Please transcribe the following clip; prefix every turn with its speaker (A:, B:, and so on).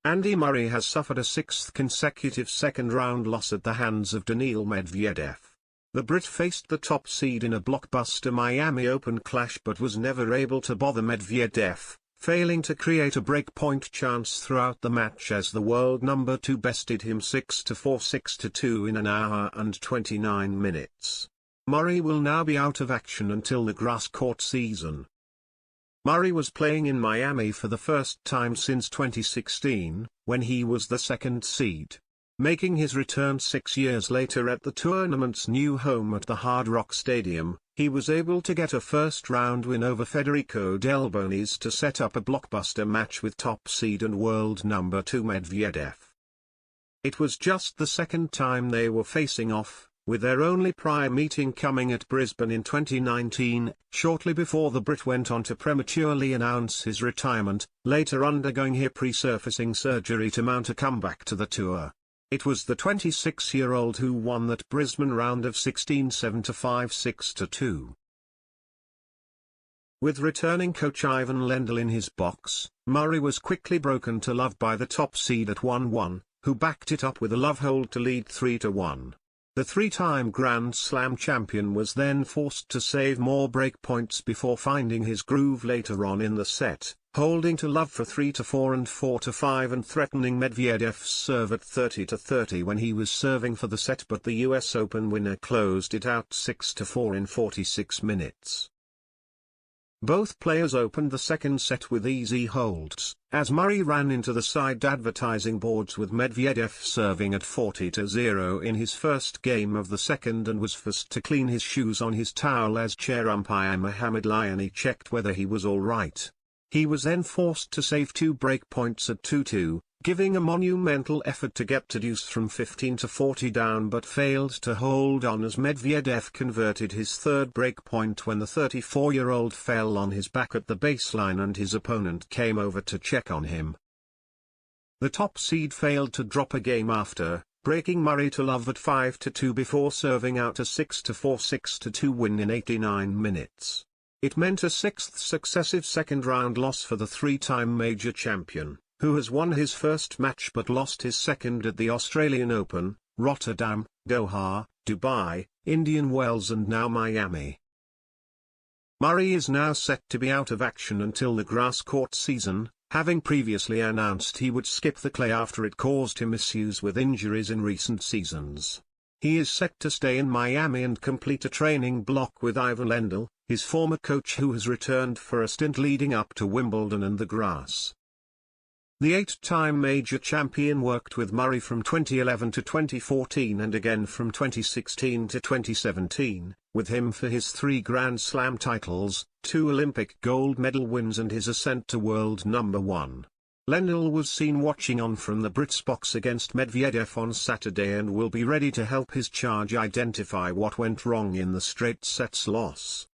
A: Andy Murray has suffered a sixth consecutive second-round loss at the hands of Daniil Medvedev. The Brit faced the top seed in a blockbuster Miami Open clash but was never able to bother Medvedev, failing to create a breakpoint chance throughout the match as the world number 2 bested him 6-4 6-2 in an hour and 29 minutes. Murray will now be out of action until the grass court season. Murray was playing in Miami for the first time since 2016, when he was the second seed. Making his return 6 years later at the tournament's new home at the Hard Rock Stadium, he was able to get a first-round win over Federico Delbonis to set up a blockbuster match with top seed and world number 2 Medvedev. It was just the second time they were facing off, with their only prior meeting coming at Brisbane in 2019, shortly before the Brit went on to prematurely announce his retirement, later undergoing hip resurfacing surgery to mount a comeback to the tour. It was the 26-year-old who won that Brisbane round of 16 7-5 6-2. With returning coach Ivan Lendl in his box, Murray was quickly broken to love by the top seed at 1-1, who backed it up with a love hold to lead 3-1. The three-time Grand Slam champion was then forced to save more breakpoints before finding his groove later on in the set, holding to love for 3-4 and 4-5 and threatening Medvedev's serve at 30-30 when he was serving for the set, but the US Open winner closed it out 6-4 in 46 minutes. Both players opened the second set with easy holds, as Murray ran into the side advertising boards with Medvedev serving at 40-0 in his first game of the second and was forced to clean his shoes on his towel as chair umpire Mohamed Liani checked whether he was all right. He was then forced to save 2 breakpoints at 2-2, giving a monumental effort to get to deuce from 15-40 down but failed to hold on as Medvedev converted his third breakpoint when the 34-year-old fell on his back at the baseline and his opponent came over to check on him. The top seed failed to drop a game after, breaking Murray to love at 5-2 before serving out a 6-4 6-2 win in 89 minutes. It meant a sixth successive second-round loss for the three-time major champion, who has won his first match but lost his second at the Australian Open, Rotterdam, Doha, Dubai, Indian Wells and now Miami. Murray is now set to be out of action until the grass court season, having previously announced he would skip the clay after it caused him issues with injuries in recent seasons. He is set to stay in Miami and complete a training block with Ivan Lendl, his former coach who has returned for a stint leading up to Wimbledon and the grass. The 8-time major champion worked with Murray from 2011 to 2014 and again from 2016 to 2017, with him for his 3 Grand Slam titles, 2 Olympic gold medal wins and his ascent to world number 1. Lendl was seen watching on from the Brits box against Medvedev on Saturday and will be ready to help his charge identify what went wrong in the straight sets loss.